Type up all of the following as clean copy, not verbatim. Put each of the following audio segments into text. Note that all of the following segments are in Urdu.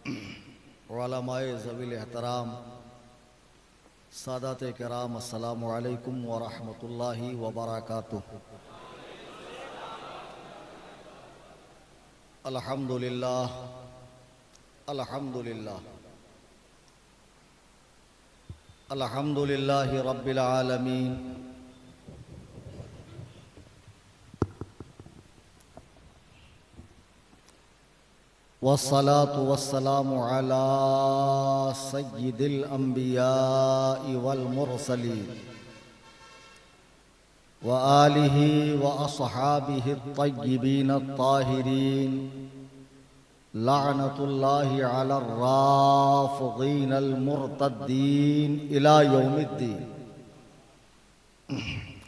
علماء ذویل احترام، سادات کرام، السلام علیکم ورحمۃ اللہ وبرکاتہ۔ الحمدللہ الحمدللہ الحمدللہ رب العالمین، والصلاة والسلام على سید الانبیاء والمرسلین وآلہ واصحابہ الطیبین الطاہرین، لعنت اللہ علی الرافضین المرتدین الی یوم الدین۔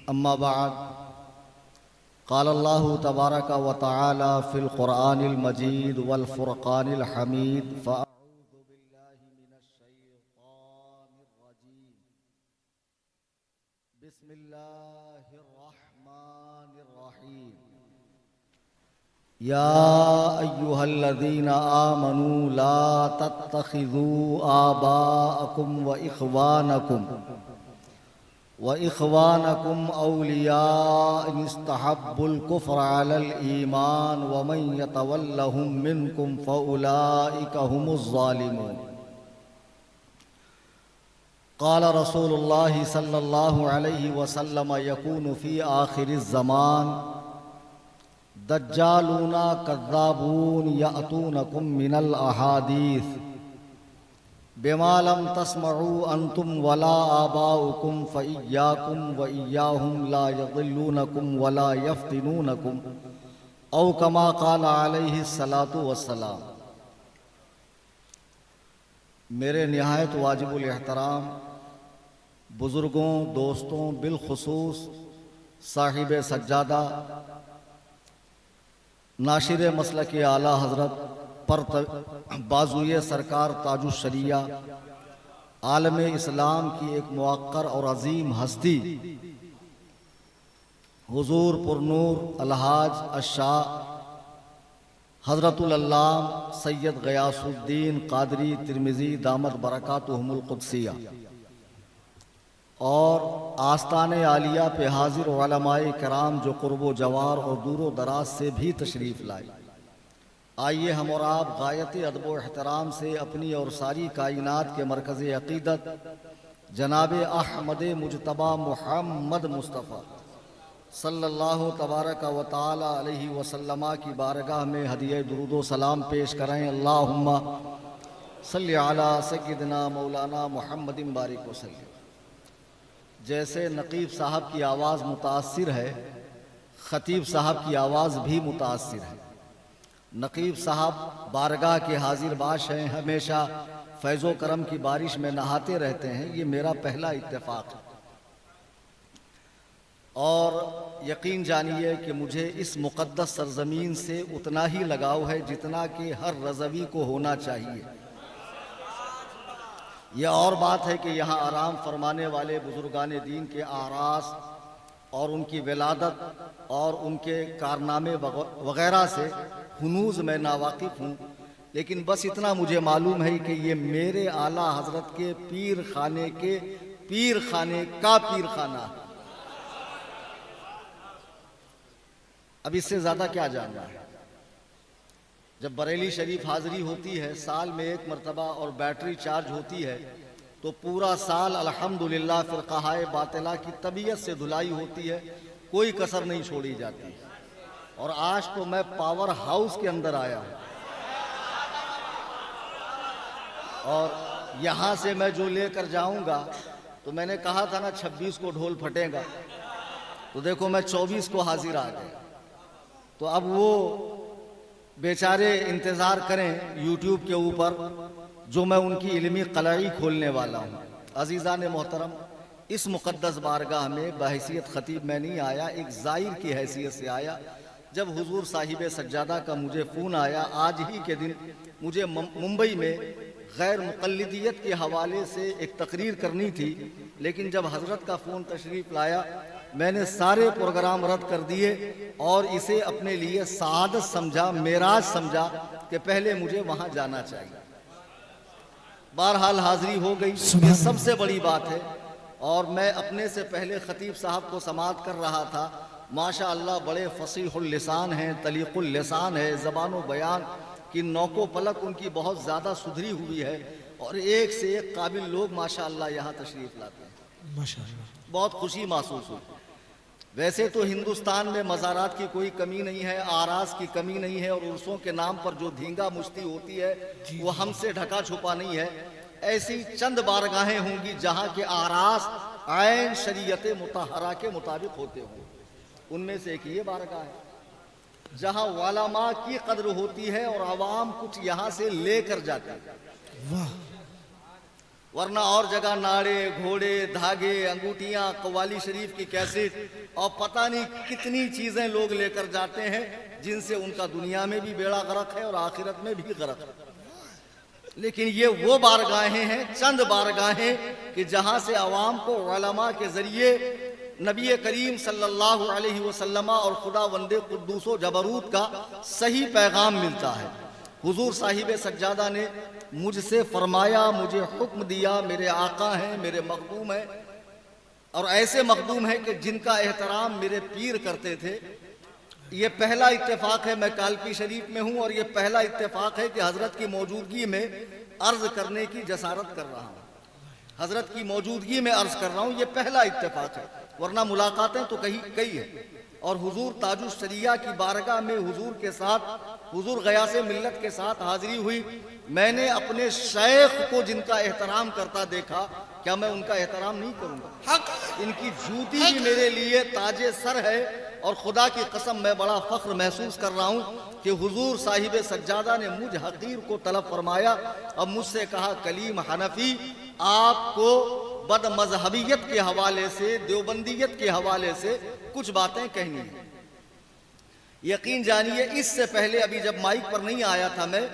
اما بعد، قال اللہ تبارک و تعالی فی القرآن المجید والفرقان الحمید، فاعوذ باللہ من الشیطان الرجیم، بسم اللہ الرحمن الرحیم۔ یا ایہا الذین آمنوا لا تتخذوا آباءکم وإخوانكم أولياء إن استحبوا الكفر على الإيمان ومن يتولهم منكم فأولئك هم الظالمون۔ قال رسول الله صلى الله عليه وسلم: يكون في آخر الزمان دجالون كذابون يأتونكم من الأحاديث بما لم تسمعوا انتم ولا آباؤكم فإياكم وإياهم لا يضلونكم ولا يفتنونكم، او كما قال علیہ الصلاۃ والسلام۔ میرے نہایت واجب الاحترام بزرگوں، دوستوں، بالخصوص صاحب سجادہ، ناشر مسلک اعلیٰ حضرت پر بازوئے سرکار تاج الشریعہ، عالم اسلام کی ایک موقر اور عظیم ہستی، حضور پرنور الحاج الشاہ حضرت العلامہ سید غیاث الدین قادری ترمذی دامت برکاتہم القدسیہ، اور آستان عالیہ پہ حاضر علماء کرام جو قرب و جوار اور دور و دراز سے بھی تشریف لائے۔ آئیے ہم اور آپ غایت ادب و احترام سے اپنی اور ساری کائنات کے مرکز عقیدت جناب احمد مجتبی محمد مصطفیٰ صلی اللہ تبارک و تعالی علیہ وسلم کی بارگاہ میں ہدیہ درود و سلام پیش کریں۔ اللہم صلی علی سیدنا مولانا محمد بارک وسلم۔ جیسے نقیب صاحب کی آواز متاثر ہے، خطیب صاحب کی آواز بھی متاثر ہے۔ نقیب صاحب بارگاہ کے حاضر باش ہیں، ہمیشہ فیض و کرم کی بارش میں نہاتے رہتے ہیں، یہ میرا پہلا اتفاق ہے، اور یقین جانیے کہ مجھے اس مقدس سرزمین سے اتنا ہی لگاؤ ہے جتنا کہ ہر رضوی کو ہونا چاہیے۔ یہ اور بات ہے کہ یہاں آرام فرمانے والے بزرگان دین کے آراس اور ان کی ولادت اور ان کے کارنامے وغیرہ سے ہنوز میں ناواقف ہوں، لیکن بس اتنا مجھے معلوم ہے کہ یہ میرے اعلیٰ حضرت کے پیر خانے کا پیر خانہ ہے۔ اب اس سے زیادہ کیا جاننا ہے؟ جب بریلی شریف حاضری ہوتی ہے سال میں ایک مرتبہ اور بیٹری چارج ہوتی ہے تو پورا سال الحمدللہ فرقہ باطلہ کی طبیعت سے دھلائی ہوتی ہے، کوئی کسر نہیں چھوڑی جاتی۔ اور آج تو میں پاور ہاؤس کے اندر آیا ہوں، اور یہاں سے میں جو لے کر جاؤں گا، تو میں نے کہا تھا نا 26 کو ڈھول پھٹے گا، تو دیکھو میں 24 کو حاضر آ گیا۔ تو اب وہ بیچارے انتظار کریں یوٹیوب کے اوپر جو میں ان کی علمی قلعی کھولنے والا ہوں۔ عزیزان محترم، اس مقدس بارگاہ میں بحیثیت خطیب میں نہیں آیا، ایک زائر کی حیثیت سے آیا۔ جب حضور صاحب سجادہ کا مجھے فون آیا، آج ہی کے دن مجھے ممبئی میں غیر مقلدیت کے حوالے سے ایک تقریر کرنی تھی، لیکن جب حضرت کا فون تشریف لایا میں نے سارے پروگرام رد کر دیے اور اسے اپنے لیے سعادت سمجھا، معراج سمجھا کہ پہلے مجھے وہاں جانا چاہیے۔ بہرحال حاضری ہو گئی، یہ سب سے بڑی بات ہے۔ اور میں اپنے سے پہلے خطیب صاحب کو سماعت کر رہا تھا، ماشاء اللہ بڑے فصیح اللسان ہیں، طلیق اللسان ہے، زبان و بیان کی نوک و پلک ان کی بہت زیادہ سدھری ہوئی ہے، اور ایک سے ایک قابل لوگ ماشاء اللہ یہاں تشریف لاتے ہیں، ماشاءاللہ بہت خوشی محسوس ہوئی۔ ویسے تو ہندوستان میں مزارات کی کوئی کمی نہیں ہے، آراز کی کمی نہیں ہے، اور عرسوں کے نام پر جو دھینگا مشتی ہوتی ہے وہ ہم سے ڈھکا چھپا نہیں ہے۔ ایسی چند بارگاہیں ہوں گی جہاں کے آراز عین شریعت مطہرہ کے مطابق ہوتے ہوں، ان میں سے ایک یہ بارگاہ ہے جہاں علماء کی قدر ہوتی ہے اور عوام کچھ یہاں سے لے کر جاتے ہیں، واہ ورنہ اور جگہ ناڑے، گھوڑے، دھاگے، انگوٹھیاں، قوالی شریف کی کیسٹ اور پتہ نہیں کتنی چیزیں لوگ لے کر جاتے ہیں جن سے ان کا دنیا میں بھی بیڑا غرق ہے اور آخرت میں بھی غرق ہے۔ لیکن یہ وہ بارگاہیں ہیں، چند بارگاہیں کہ جہاں سے عوام کو علماء کے ذریعے نبی کریم صلی اللہ علیہ وسلم اور خدا وند قدوس و جبروت کا صحیح پیغام ملتا ہے۔ حضور صاحب سجادہ نے مجھ سے فرمایا، مجھے حکم دیا، میرے آقا ہیں، میرے مخدوم ہیں، اور ایسے مخدوم ہیں کہ جن کا احترام میرے پیر کرتے تھے۔ یہ پہلا اتفاق ہے، میں کالپی شریف میں ہوں، اور یہ پہلا اتفاق ہے کہ حضرت کی موجودگی میں عرض کرنے کی جسارت کر رہا ہوں، حضرت کی موجودگی میں عرض کر رہا ہوں، یہ پہلا اتفاق ہے، ورنہ ملاقاتیں تو کئی ہیں۔ اور حضور تاج الشریعہ کی بارگاہ میں حضور کے ساتھ، حضور غیاث ملت کے ساتھ حاضری ہوئی۔ میں نے اپنے شیخ کو جن کا احترام کرتا دیکھا، کیا میں ان کا احترام نہیں کروں گا؟ ان کی جوتی بھی میرے لیے تاج سر ہے، اور خدا کی قسم میں بڑا فخر محسوس کر رہا ہوں کہ حضور صاحب سجادہ نے مجھ حقیر کو طلب فرمایا اور مجھ سے کہا، کلیم حنفی، آپ کو بد مذہبیت کے حوالے سے، دیوبندیت کے حوالے سے کچھ باتیں کہنی ہیں۔ یقین جانیے اس سے پہلے ابھی جب مائک پر نہیں آیا تھا میں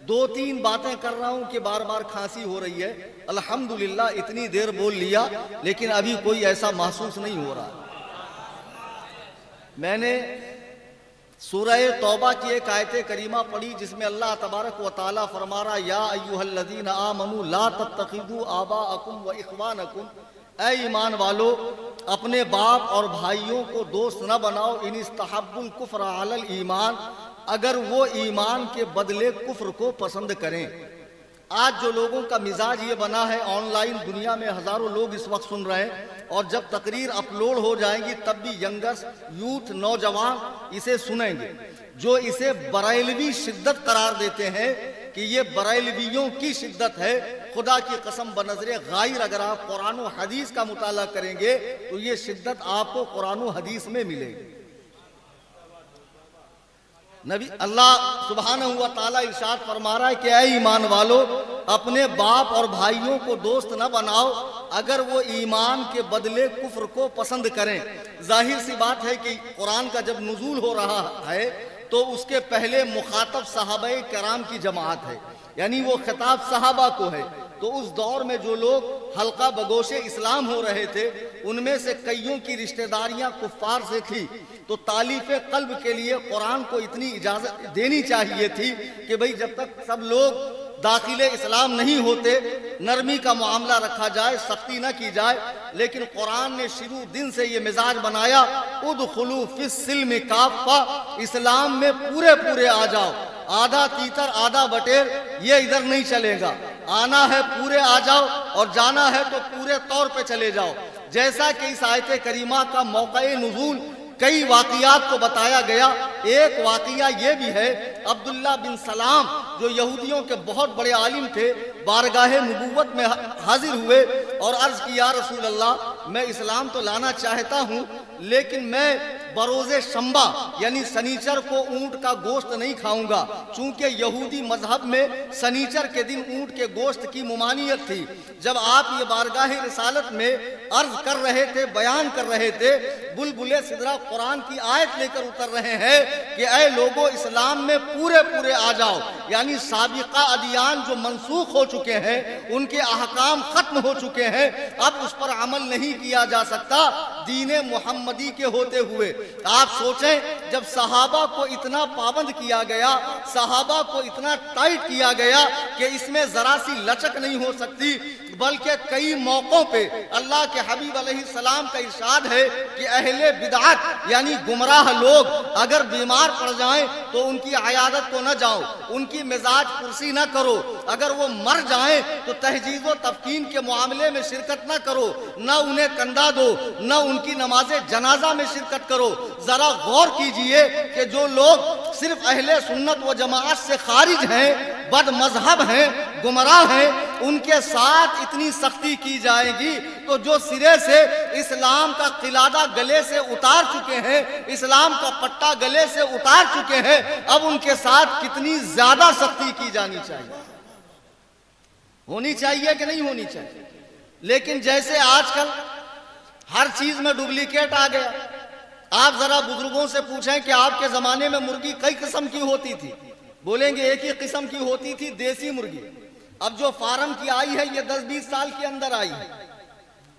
2-3 باتیں کر رہا ہوں کہ بار بار کھانسی ہو رہی ہے، الحمدللہ اتنی دیر بول لیا لیکن ابھی کوئی ایسا محسوس نہیں ہو رہا۔ میں نے سورہ توبہ کی ایک آیت کریمہ پڑھی جس میں اللہ تبارک و تعالیٰ فرما رہا، یا ایھا الذین آمنوا لا تتخذوا آباءکم و اخوانکم، اے ایمان والو اپنے باپ اور بھائیوں کو دوست نہ بناؤ، ان استحبوا الکفر علی الایمان، اگر وہ ایمان کے بدلے کفر کو پسند کریں۔ آج جو لوگوں کا مزاج یہ بنا ہے، آن لائن دنیا میں ہزاروں لوگ اس وقت سن رہے ہیں، اور جب تقریر اپلوڈ ہو جائیں گی تب بھی ینگرز، یوتھ، نوجوان اسے سنیں گے، جو اسے بریلوی شدت قرار دیتے ہیں کہ یہ بریلویوں کی شدت ہے۔ خدا کی قسم بنظر غائر اگر آپ قرآن و حدیث کا مطالعہ کریں گے تو یہ شدت آپ کو قرآن و حدیث میں ملے گی۔ نبی اللہ سبحانہ و تعالیٰ ارشاد فرما رہا ہے کہ اے ایمان والو اپنے باپ اور بھائیوں کو دوست نہ بناؤ اگر وہ ایمان کے بدلے کفر کو پسند کریں۔ ظاہر سی بات ہے کہ قرآن کا جب نزول ہو رہا ہے تو اس کے پہلے مخاطب صحابہ کرام کی جماعت ہے، یعنی وہ خطاب صحابہ کو ہے۔ تو اس دور میں جو لوگ حلقہ بگوش اسلام ہو رہے تھے ان میں سے کئیوں کی رشتہ داریاں کفار سے تھی، تو تالیف قلب کے لیے قرآن کو اتنی اجازت دینی چاہیے تھی کہ بھئی جب تک سب لوگ داخل اسلام نہیں ہوتے نرمی کا معاملہ رکھا جائے، سختی نہ کی جائے۔ لیکن قرآن نے شروع دن سے یہ مزاج بنایا، ادخلوا فی السلم کافہ، اسلام میں پورے آ جاؤ، آدھا تیتر آدھا بٹیر یہ ادھر نہیں چلے گا، آنا ہے پورے آ جاؤ اور جانا ہے تو پورے طور پہ چلے جاؤ۔ جیسا کہ اس آیت کریمہ کا موقع نزول کئی واقعات کو بتایا گیا، ایک واقعہ یہ بھی ہے، عبداللہ بن سلام جو یہودیوں کے بہت بڑے عالم تھے بارگاہ نبوت میں حاضر ہوئے اور عرض کی، یا رسول اللہ میں اسلام تو لانا چاہتا ہوں لیکن میں بروز شنبہ یعنی سنیچر کو اونٹ کا گوشت نہیں کھاؤں گا، چونکہ یہودی مذہب میں سنیچر کے دن اونٹ کے گوشت کی ممانعت تھی۔ جب آپ یہ بارگاہ رسالت میں عرض کر رہے تھے، بیان کر رہے تھے، بلبلے سدرہ قرآن کی آیت لے کر اتر رہے ہیں کہ اے لوگو اسلام میں پورے پورے آ جاؤ، یعنی سابقہ ادیان جو منسوخ ہو چکے ہیں، ان کے احکام ختم ہو چکے ہیں، اب اس پر عمل نہیں کیا جا سکتا دین محمدی کے ہوتے ہوئے۔ آپ سوچیں جب صحابہ کو اتنا پابند کیا گیا، صحابہ کو اتنا ٹائٹ کیا گیا کہ اس میں ذرا سی لچک نہیں ہو سکتی، بلکہ کئی موقعوں پہ اللہ کے حبیب علیہ السلام کا ارشاد ہے کہ اہل بدعت یعنی گمراہ لوگ اگر بیمار پڑ جائیں تو ان کی عیادت کو نہ جاؤ، ان کی مزاج پرسی نہ کرو، اگر وہ مر جائیں تو تہجید و تفکین کے معاملے میں شرکت نہ کرو، نہ انہیں کندھا دو، نہ ان کی نماز جنازہ میں شرکت کرو۔ ذرا غور کیجئے کہ جو لوگ صرف اہل سنت و جماعت سے خارج ہیں، بد مذہب ہیں، گمراہ ہیں، ان کے ساتھ اتنی سختی کی جائے گی تو جو سرے سے اسلام کا قلادہ گلے سے اتار چکے ہیں، اسلام کا پٹا گلے سے اتار چکے ہیں، اب ان کے ساتھ کتنی زیادہ سختی کی جانی چاہیے، ہونی چاہیے کہ نہیں ہونی چاہیے۔ لیکن جیسے آج کل ہر چیز میں ڈپلیکیٹ آ گیا، آپ ذرا بزرگوں سے پوچھیں کہ آپ کے زمانے میں مرغی کئی قسم کی ہوتی تھی، بولیں گے ایک ہی قسم کی ہوتی تھی، دیسی مرغی۔ اب جو فارم کی آئی ہے یہ 10-20 سال کے اندر آئی ہے۔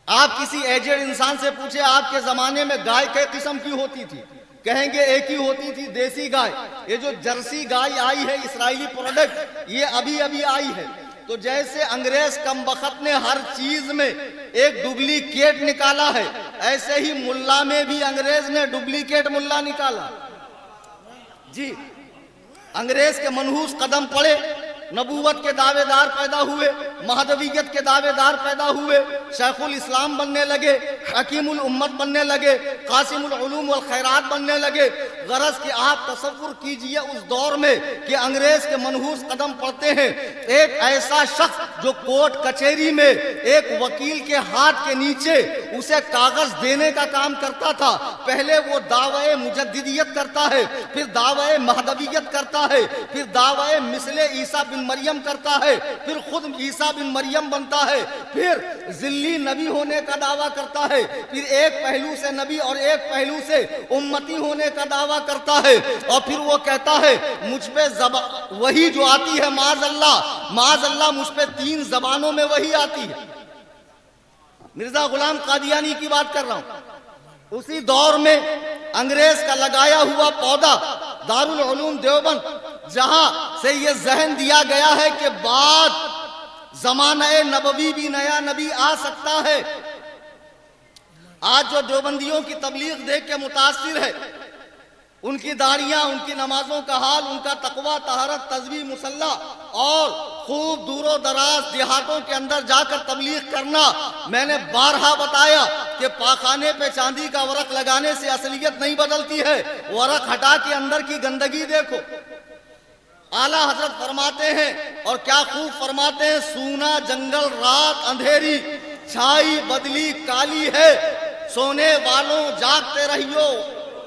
آپ کسی ایجڈ انسان سے پوچھیں آپ کے زمانے میں گائے کئی قسم کی ہوتی تھی، کہیں گے ایک ہی ہوتی تھی، دیسی گائے۔ یہ جو جرسی گائے آئی ہے اسرائیلی پروڈکٹ، یہ ابھی ابھی آئی ہے۔ تو جیسے انگریز کم بخت نے ہر چیز میں ایک ڈپلیکیٹ نکالا ہے، ایسے ہی ملا میں بھی انگریز نے ڈپلیکیٹ ملا نکالا۔ جی، انگریز کے منحوس قدم پڑے، نبوت کے دعوے دار پیدا ہوئے، مہدویت کے دعوے دار پیدا ہوئے، شیخ الاسلام بننے لگے، حکیم الامت بننے لگے، قاسم العلوم والخیرات بننے لگے۔ غرض کہ آپ تصور کیجئے اس دور میں کہ انگریز کے منحوس قدم پڑتے ہیں، ایک ایسا شخص جو کورٹ کچہری میں ایک وکیل کے ہاتھ کے نیچے اسے کاغذ دینے کا کام کرتا تھا، پہلے وہ دعوی مجددیت کرتا ہے، پھر دعوی مہدویت کرتا ہے، پھر دعوی مثل عیسیٰ بن مریم کرتا ہے، پھر خود عیسیٰ بن مریم بنتا ہے، پھر ذلی نبی ہونے کا دعویٰ کرتا ہے، پھر ایک پہلو سے نبی اور ایک پہلو سے امتی ہونے کا دعویٰ کرتا ہے، اور پھر وہ کہتا ہے مجھ پہ وحی جو آتی ہے معاذ اللہ مجھ پہ 3 زبانوں میں وحی آتی ہے۔ مرزا غلام قادیانی کی بات کر رہا ہوں۔ اسی دور میں انگریز کا لگایا ہوا پودا دارالعلوم دیوبند، جہاں سے یہ ذہن دیا گیا ہے کہ بعد زمانہ نبوی بھی نیا نبی آ سکتا ہے۔ آج جو دیوبندیوں کی تبلیغ دیکھ کے متاثر ہے، ان کی داڑیاں، ان کی نمازوں کا حال، ان کا تقویٰ، طہارت، تسبیح، مصلی اور خوب دور و دراز دیہاتوں کے اندر جا کر تبلیغ کرنا۔ میں نے بارہا بتایا کہ پاخانے پہ چاندی کا ورق لگانے سے اصلیت نہیں بدلتی ہے، ورق ہٹا کے اندر کی گندگی دیکھو۔ اعلیٰ حضرت فرماتے ہیں، اور کیا خوب فرماتے ہیں، سونا جنگل رات اندھیری، چھائی بدلی کالی ہے، سونے والوں جاگتے رہیو،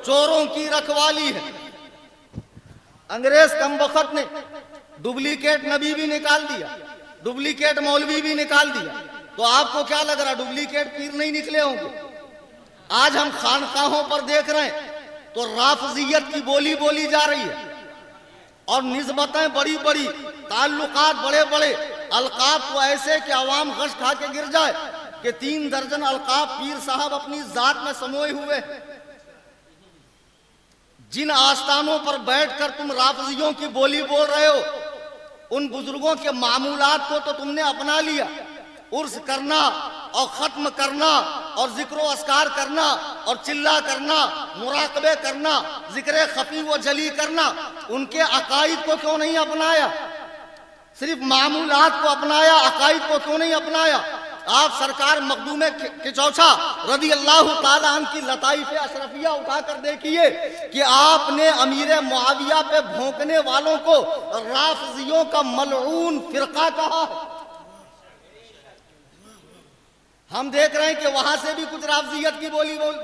چوروں کی رکھوالی ہے۔ انگریز کم بخت نے ڈپلیکیٹ نبی بھی نکال دیا، ڈپلیکیٹ مولوی بھی نکال دیا۔ تو آپ کو کیا لگ رہا ڈپلیکیٹ پیر نہیں نکلے ہوں گے؟ آج ہم خانقاہوں پر دیکھ رہے ہیں تو رافضیت کی بولی جا رہی ہے، اور نسبتیں بڑی بڑی، تعلقات بڑے بڑے، القاب تو ایسے کہ عوام غش کھا کے گر جائے کہ 3 درجن القاب پیر صاحب اپنی ذات میں سموئے ہوئے۔ جن آستانوں پر بیٹھ کر تم رافضیوں کی بولی بول رہے ہو، ان بزرگوں کے معمولات کو تو تم نے اپنا لیا۔ عرس کرنا اور ختم کرنا اور ذکر و اذکار کرنا اور چلا کرنا، مراقبے کرنا، ذکر خفی و جلی کرنا، ان کے عقائد کو کیوں نہیں اپنایا؟ صرف معمولات کو اپنایا، عقائد کو کیوں نہیں اپنایا؟ آپ سرکار مخدوم کچوچھا رضی اللہ تعالیٰ عنہ کی لطائف اشرفیہ اٹھا کر دیکھیے کہ آپ نے امیر معاویہ پہ بھونکنے والوں کو رافضیوں کا ملعون فرقہ کہا۔ ہم دیکھ رہے ہیں کہ وہاں سے بھی کچھ رافضیت کی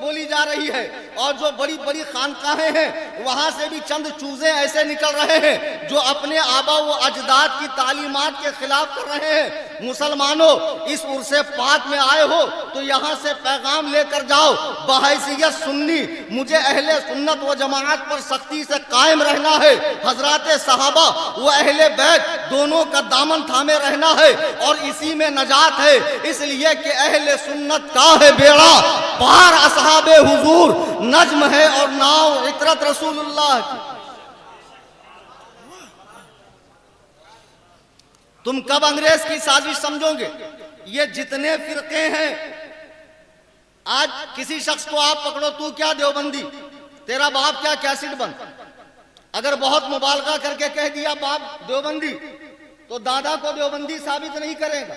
بولی جا رہی ہے، اور جو بڑی بڑی خانقاہیں ہیں وہاں سے بھی چند چوزے ایسے نکل رہے ہیں جو اپنے آبا و اجداد کی تعلیمات کے خلاف کر رہے ہیں۔ مسلمانوں، اس عرس پاک میں آئے ہو تو یہاں سے پیغام لے کر جاؤ، بحیثیت سنی مجھے اہل سنت و جماعت پر سختی سے قائم رہنا ہے، حضرات صحابہ و اہل بیت دونوں کا دامن تھامے رہنا ہے، اور اسی میں نجات ہے، اس لیے کہ اہل سنت کا ہے بیڑا پار اصحاب حضور، نجم ہے اور ناؤ عطرت رسول اللہ کی۔ تم کب انگریز کی سازش سمجھو گے؟ یہ جتنے فرقے ہیں، آج کسی شخص کو آپ پکڑو، تو کیا دیوبندی، تیرا باپ کیا کیسٹ بند، اگر بہت مبالغہ کر کے کہہ دیا باپ دیوبندی تو دادا کو دیوبندی ثابت نہیں کرے گا۔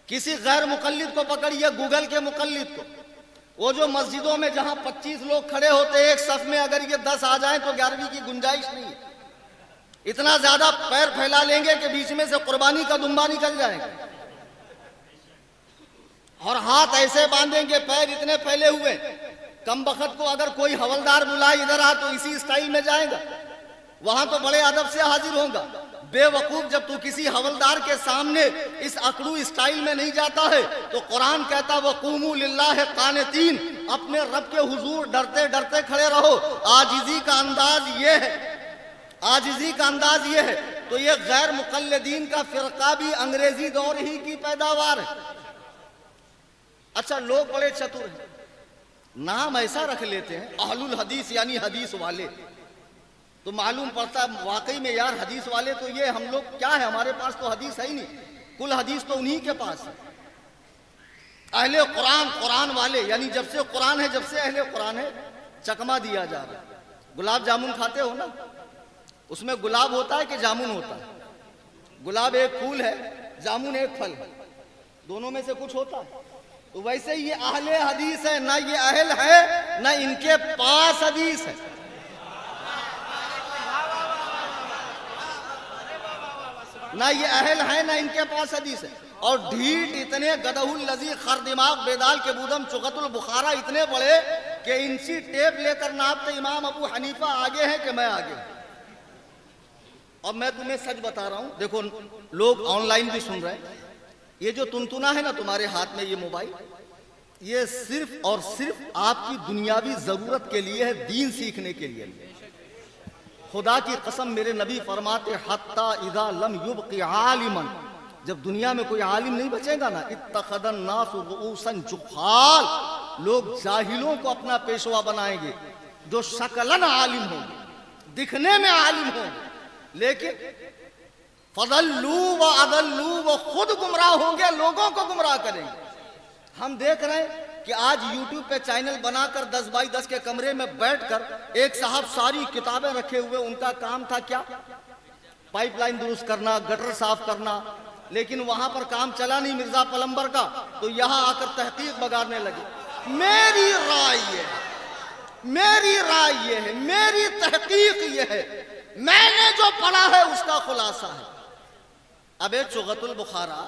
کسی غیر مقلد کو پکڑیے، گوگل کے مقلد کو، وہ جو مسجدوں میں جہاں 25 لوگ کھڑے ہوتے ایک صف میں، اگر یہ 10 آ جائیں تو 11ویں کی گنجائش نہیں ہے، اتنا زیادہ پیر پھیلا لیں گے کہ بیچ میں سے قربانی کا دمبا نکل جائے گا، اور ہاتھ ایسے باندھیں گے، پیر اتنے پھیلے ہوئے، کم بخت کو اگر کوئی حوالدار بلائے ادھر آ تو اسی اسٹائل میں جائے گا، وہاں تو بڑے ادب سے حاضر ہوگا۔ بے وقوف، جب تو کسی حوالدار کے سامنے اس اکڑو اسٹائل میں نہیں جاتا ہے تو قرآن کہتا وَقُومُوا لِلَّهِ قَانِتِينَ، اپنے رب کے حضور ڈرتے ڈرتے کھڑے رہو۔ عاجزی کا انداز یہ ہے، عاجزی کا انداز یہ ہے۔ تو یہ غیر مقلدین کا فرقہ بھی انگریزی دور ہی کی پیداوار ہے۔ اچھا، لوگ بڑے چتر ہیں، نام ایسا رکھ لیتے ہیں اہل الحدیث، یعنی حدیث والے، تو معلوم پڑتا ہے واقعی میں یار حدیث والے تو یہ ہم لوگ کیا ہے، ہمارے پاس تو حدیث ہے ہی نہیں، کل حدیث تو انہی کے پاس ہے۔ اہل قرآن، قرآن والے، یعنی جب سے قرآن ہے، جب سے اہل قرآن ہے، چکما دیا جا رہا ہے۔ گلاب جامن کھاتے ہو نا، اس میں گلاب ہوتا ہے کہ جامن ہوتا ہے؟ گلاب ایک پھول ہے، جامن ایک پھل ہے، دونوں میں سے کچھ ہوتا ہے۔ تو ویسے یہ اہل حدیث ہے، نہ یہ اہل ہے نہ ان کے پاس حدیث ہے۔ نہ یہ اہل ہے نہ ان کے پاس حدیث ہے۔ اور ڈھیٹ اتنے گدہ الذی خر دماغ بیدال کے بودم چغت البخارا اتنے بڑے کہ انسی ٹیپ لے کر ناپتے امام ابو حنیفہ آگے ہیں کہ میں آگے ہوں۔ اور میں تمہیں سچ بتا رہا ہوں، دیکھو لوگ آن لائن بھی سن رہے ہیں، یہ جو تنتنا ہے نا تمہارے ہاتھ میں، یہ موبائل، یہ صرف اور صرف آپ کی دنیاوی ضرورت کے لیے ہے، دین سیکھنے کے لیے۔ خدا کی قسم، میرے نبی فرماتے حتی اذا لم یبق عالما، جب دنیا میں کوئی عالم نہیں بچے گا نا، اتخذ الناس رؤوسا جہال، لوگ جاہلوں کو اپنا پیشوا بنائیں گے، جو شکلاً عالم ہوں گے، دکھنے میں عالم ہوں گے، لیکن فضلوا واضلوا، وہ خود گمراہ ہوں گے، لوگوں کو گمراہ کریں گے۔ ہم دیکھ رہے ہیں کہ آج یوٹیوب پہ چینل بنا کر 10 بائی 10 کے کمرے میں بیٹھ کر ایک صاحب ساری کتابیں رکھے ہوئے، ان کا کام تھا کیا؟ پائپ لائن درست کرنا، گٹر صاف کرنا، لیکن وہاں پر کام چلا نہیں مرزا پلمبر کا، تو یہاں آ کر تحقیق بگاڑنے لگے۔ میری رائے یہ ہے، میری رائے یہ ہے، میری تحقیق یہ ہے، میں نے جو پڑھا ہے اس کا خلاصہ ہے۔ ابے چغت البخارا،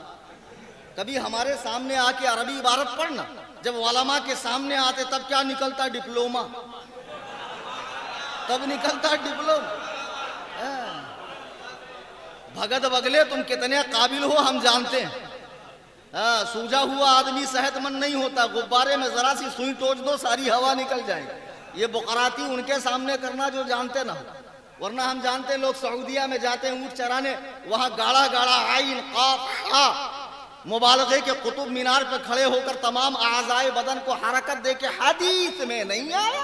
کبھی ہمارے سامنے آ کے عربی عبارت پڑھنا، جب علماء کے سامنے آتے تب کیا نکلتا؟ ڈپلوما، تب نکلتا ڈپلوما۔ بھگت بگلے تم کتنے قابل ہو ہم جانتے ہیں، سوجا ہوا آدمی صحت مند نہیں ہوتا، غبارے میں ذرا سی سوئی ٹوچ دو ساری ہوا نکل جائے گی۔ یہ بقراتی ان کے سامنے کرنا جو جانتے نہ ہو، ورنہ ہم جانتے ہیں لوگ سعودیہ میں جاتے ہیں اونٹ چرانے، وہاں گاڑا گاڑا عین قاف ہا مبالغے کے قطب مینار پہ کھڑے ہو کر تمام اعضائے بدن کو حرکت دے کے حدیث میں نہیں آیا،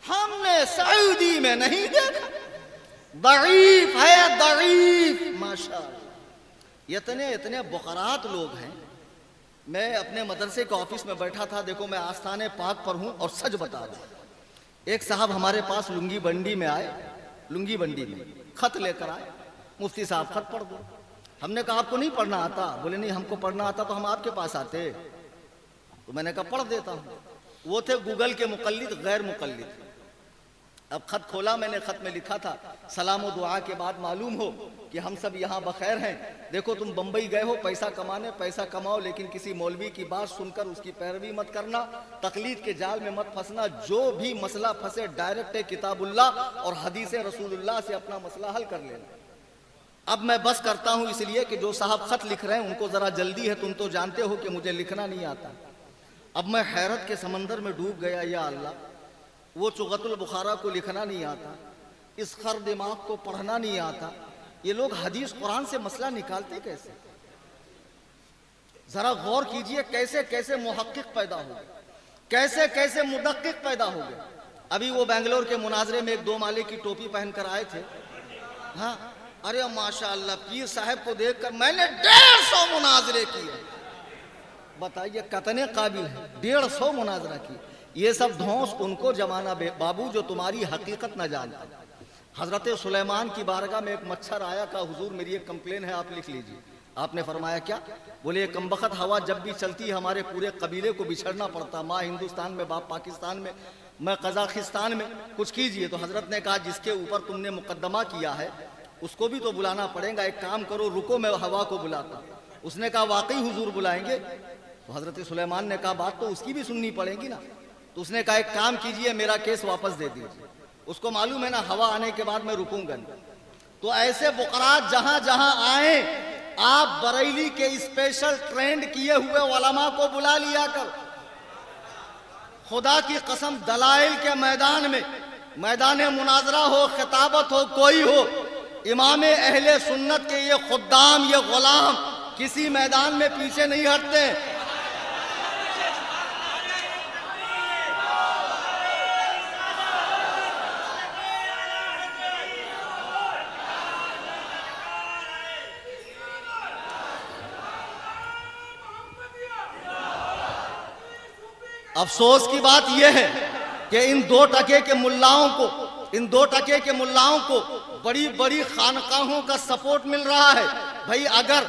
ہم نے سعودی میں نہیں دیکھا، ضعیف ہے ضعیف۔ ماشاءاللہ، اتنے بقرات لوگ ہیں۔ میں اپنے مدرسے کے آفس میں بیٹھا تھا، دیکھو میں آستانے پاک پر ہوں اور سچ بتا رہا ہوں، ایک صاحب ہمارے پاس لنگی بنڈی میں آئے، لنگی بنڈی میں خط لے کر آئے، مفتی صاحب خط پڑھ دو۔ ہم نے کہا آپ کو نہیں پڑھنا آتا؟ بولے نہیں، ہم کو پڑھنا آتا تو ہم آپ کے پاس آتے۔ تو میں نے کہا پڑھ دیتا ہوں۔ وہ تھے گوگل کے مقلد، غیر مقلد، اب خط کھولا میں نے، خط میں لکھا تھا سلام و دعا کے بعد معلوم ہو کہ ہم سب یہاں بخیر ہیں. دیکھو تم بمبئی گئے ہو پیسہ کمانے، پیسہ کماؤ لیکن کسی مولوی کی بات سن کر اس کی پیروی مت کرنا، تقلید کے جال میں مت پھنسنا. جو بھی مسئلہ پھنسے ڈائریکٹ کتاب اللہ اور حدیث رسول اللہ سے اپنا مسئلہ حل کر لینا. اب میں بس کرتا ہوں اس لیے کہ جو صاحب خط لکھ رہے ہیں ان کو ذرا جلدی ہے، تم تو جانتے ہو کہ مجھے لکھنا نہیں آتا. اب میں حیرت کے سمندر میں ڈوب گیا. یا اللہ، وہ چغت البخارا کو لکھنا نہیں آتا، اس خر دماغ کو پڑھنا نہیں آتا، یہ لوگ حدیث قرآن سے مسئلہ نکالتے کیسے؟ ذرا غور کیجئے کیسے کیسے محقق پیدا ہو گئے، کیسے کیسے مدقق پیدا ہو گئے. ابھی وہ بنگلور کے مناظرے میں ایک 2 مالے کی ٹوپی پہن کر آئے تھے. ہاں ارے ماشاءاللہ پیر صاحب کو دیکھ کر میں نے 150 مناظرے کیے. بتائیے کتنے قابل ہے، 150 مناظرہ کی. یہ سب دھونس ان کو جمانا بابو جو تمہاری حقیقت نہ جانتا. حضرت سلیمان کی بارگاہ میں ایک مچھر آیا، کہا حضور میری ایک کمپلین ہے آپ لکھ لیجئے. آپ نے فرمایا کیا؟ بولے یہ کمبخت ہوا جب بھی چلتی ہے ہمارے پورے قبیلے کو بچھڑنا پڑتا، ماں ہندوستان میں، باپ پاکستان میں، میں قزاقستان میں، کچھ کیجئے. تو حضرت نے کہا جس کے اوپر تم نے مقدمہ کیا ہے اس کو بھی تو بلانا پڑے گا، ایک کام کرو رکو میں ہوا کو بلاتا. اس نے کہا واقعی حضور بلائیں گے؟ تو حضرت سلیمان نے کہا بات تو اس کی بھی سننی پڑے گی نا. تو اس نے کہا ایک کام کیجئے میرا کیس واپس دے دیجئے. اس کو معلوم ہے نا ہوا آنے کے بعد میں رکوں گا. تو ایسے فقرات جہاں جہاں آئیں آپ بریلی کے اسپیشل ٹرینڈ کیے ہوئے علماء کو بلا لیا کر. خدا کی قسم دلائل کے میدان میں، میدان مناظرہ ہو، خطابت ہو، کوئی ہو، امام اہل سنت کے یہ خدام، یہ غلام کسی میدان میں پیچھے نہیں ہٹتے. افسوس کی بات یہ ہے کہ ان 2 ٹکے کے ملاؤں کو بڑی بڑی خانقاہوں کا سپورٹ مل رہا ہے. بھائی اگر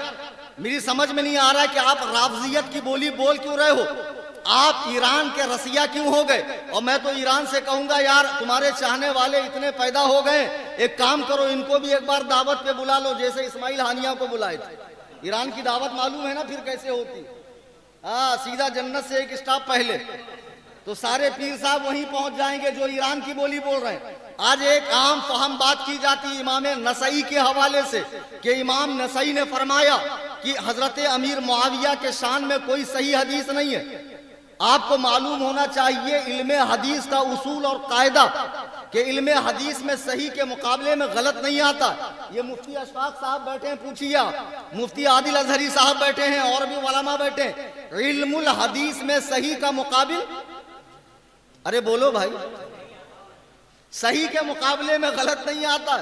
میری سمجھ میں نہیں آ رہا ہے کہ آپ رافضیت کی بولی بول کیوں رہے ہو، آپ ایران کے رسیا کیوں ہو گئے؟ اور میں تو ایران سے کہوں گا یار تمہارے چاہنے والے اتنے پیدا ہو گئے، ایک کام کرو ان کو بھی ایک بار دعوت پہ بلا لو جیسے اسماعیل ہانیہ کو بلائے تھے. ایران کی دعوت معلوم ہے نا پھر کیسے ہوتی. ہاں سیدھا جنت سے ایک اسٹاپ پہلے، تو سارے پیر صاحب وہیں پہنچ جائیں گے جو ایران کی بولی بول رہے ہیں. آج ایک عام فہم بات کی جاتی امام نسائی کے حوالے سے کہ امام نسائی نے فرمایا کہ حضرت امیر معاویہ کے شان میں کوئی صحیح حدیث نہیں ہے. آپ کو معلوم ہونا چاہیے علم حدیث کا اصول اور قاعدہ کہ علم حدیث میں صحیح کے مقابلے میں غلط نہیں آتا. یہ مفتی اشفاق صاحب بیٹھے ہیں، پوچھیے آپ، مفتی عادل اظہری صاحب بیٹھے ہیں اور بھی علماء بیٹھے ہیں. علم الحدیث میں صحیح کا مقابل، ارے بولو بھائی، صحیح کے مقابلے میں غلط نہیں آتا.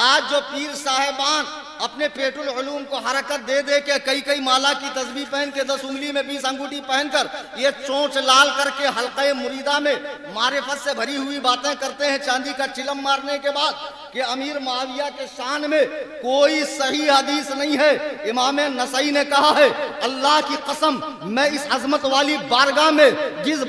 آج جو پیر صاحبان اپنے پیٹ العلوم کو حرکت دے دے کے کئی مالا کی تسبیح پہن کے 10 انگلی میں 20 انگوٹھی پہن کر یہ چونچ لال کر کے حلقہ مریدہ میں معرفت سے بھری ہوئی باتیں کرتے ہیں چاندی کا چلم مارنے کے بعد کہ امیر معاویہ کے شان میں کوئی صحیح حدیث نہیں ہے. امام نسائی نے کہا ہے اللہ کی قسم میں اس عظمت والی بارگاہ میں جس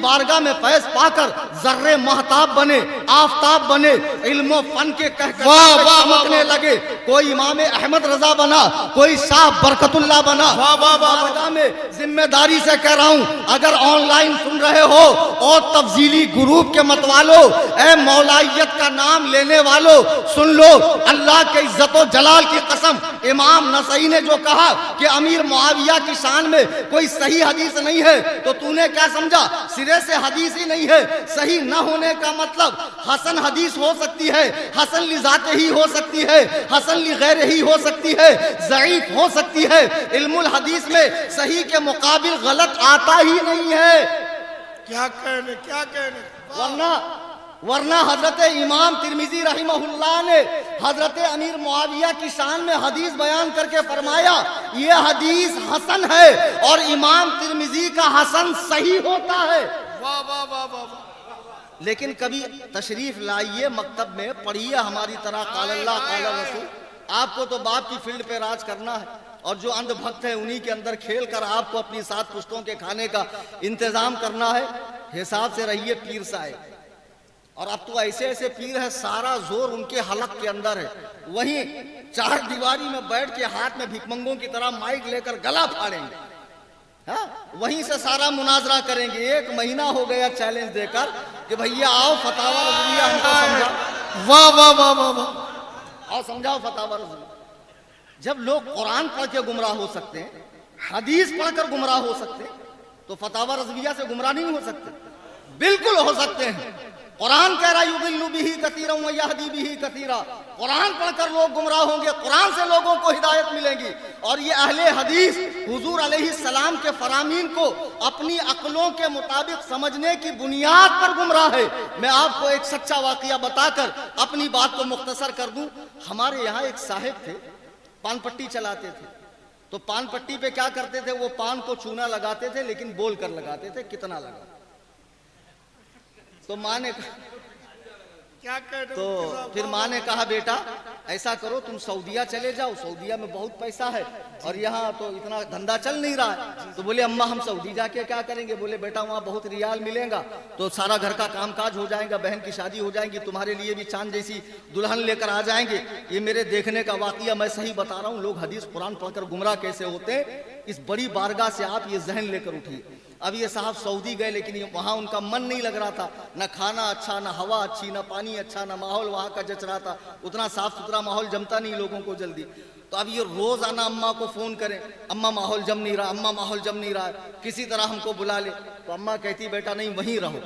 بارگاہ میں فیض پا کر ذرے مہتاب بنے، آفتاب بنے، علم و فن کے چمکنے لگے، کوئی امام احمد رضا بنا، کوئی شاہ برکت اللہ بنا. بارگاہ میں ذمہ داری سے کہہ رہا ہوں اگر آن لائن سن رہے ہو اور تفضیلی گروپ کے متوالو، اے مولائیت کا نام لینے والو سن لو، اللہ کے عزت و جلال کی قسم امام نسائی نے جو کہا کہ امیر معاویہ کی شان میں کوئی صحیح حدیث نہیں ہے تو تو نے کیا سمجھا سرے سے حدیث ہی نہیں ہے. صحیح نہ ہونے کا مطلب حسن حدیث ہو سکتی ہے، حسن لذات ہی ہو سکتی ہے، حسن لغیر ہی ہو سکتی ہے، ضعیف ہو سکتی ہے. علم الحدیث میں صحیح کے مقابل غلط آتا ہی نہیں ہے. کیا کہنے ورنہ حضرت امام ترمذی رحمہ اللہ نے حضرت امیر معاویہ کی شان میں حدیث بیان کر کے فرمایا یہ حدیث حسن ہے اور امام ترمذی کا حسن صحیح ہوتا ہے. واہ واہ واہ واہ. لیکن کبھی تشریف لائیے مکتب میں پڑھیے ہماری طرح قال اللہ قال رسول. آپ کو تو باپ کی فیلڈ پہ راج کرنا ہے اور جو اندھ بھکت ہیں انہی کے اندر کھیل کر آپ کو اپنی 7 پشتوں کے کھانے کا انتظام کرنا ہے. حساب سے رہیے پیر صاحب. اور اب تو ایسے ایسے پیر ہے سارا زور ان کے حلق کے اندر ہے, وہیں چار دیواری میں بیٹھ کے ہاتھ میں بھکمنگوں کی طرح مائک لے کر گلا پھاڑیں گے, ہاں وہیں سے سارا مناظرہ کریں گے. 1 مہینہ ہو گیا چیلنج دے کر کہ بھیا آؤ فتاوی رضویہ ہم کو سمجھاؤ, واہ واہ واہ واہ واہ. آؤ سمجھاؤ فتاوی رضویہ. جب لوگ قرآن پڑھ کے گمراہ ہو سکتے ہیں, حدیث پڑھ کر گمراہ ہو سکتے ہیں, تو فتاوی رضویہ سے گمراہ نہیں ہو سکتے؟ بالکل ہو سکتے ہیں. قرآن کہہ رہا یضل بہ کثیرا ویہدی بہ کثیرا. قرآن پڑھ کر لوگ گمراہ ہوں گے, قرآن سے لوگوں کو ہدایت ملے گی. اور یہ اہل حدیث حضور علیہ السلام کے فرامین کو اپنی عقلوں کے مطابق سمجھنے کی بنیاد پر گمراہ ہے. میں آپ کو ایک سچا واقعہ بتا کر اپنی بات کو مختصر کر دوں. ہمارے یہاں ایک صاحب تھے, پان پٹی چلاتے تھے. تو پان پٹی پہ کیا کرتے تھے, وہ پان کو چونا لگاتے تھے لیکن بول کر لگاتے تھے کتنا لگا. تو ماں نے کیا کہنے تو پھر ماں نے کہا بیٹا ایسا کرو تم سعودیہ چلے جاؤ, سعودیہ میں بہت پیسہ ہے اور یہاں تو اتنا دھندا چل نہیں رہا ہے. تو بولے اماں ہم سعودی جا کے کیا کریں گے؟ بولے بیٹا وہاں بہت ریال ملیں گا تو سارا گھر کا کام کاج ہو جائے گا, بہن کی شادی ہو جائے گی, تمہارے لیے بھی چاند جیسی دلہن لے کر آ جائیں گے. یہ میرے دیکھنے کا واقعہ, میں صحیح بتا رہا ہوں. لوگ حدیث قرآن پڑھ کر گمراہ کیسے ہوتے ہیں, اس بڑی بارگاہ سے آپ یہ ذہن لے کر اٹھیے. اب یہ صاحب سعودی گئے لیکن وہاں ان کا من نہیں لگ رہا تھا, نہ کھانا اچھا, نہ ہوا اچھی, نہ پانی اچھا, نہ ماحول وہاں کا جچ رہا تھا. اتنا صاف ستھرا ماحول جمتا نہیں لوگوں کو جلدی. تو اب یہ روزانہ اماں کو فون کریں, اماں ماحول جم نہیں رہا, اماں ماحول جم نہیں رہا, کسی طرح ہم کو بلا لے. تو اماں کہتی بیٹا نہیں وہیں رہو.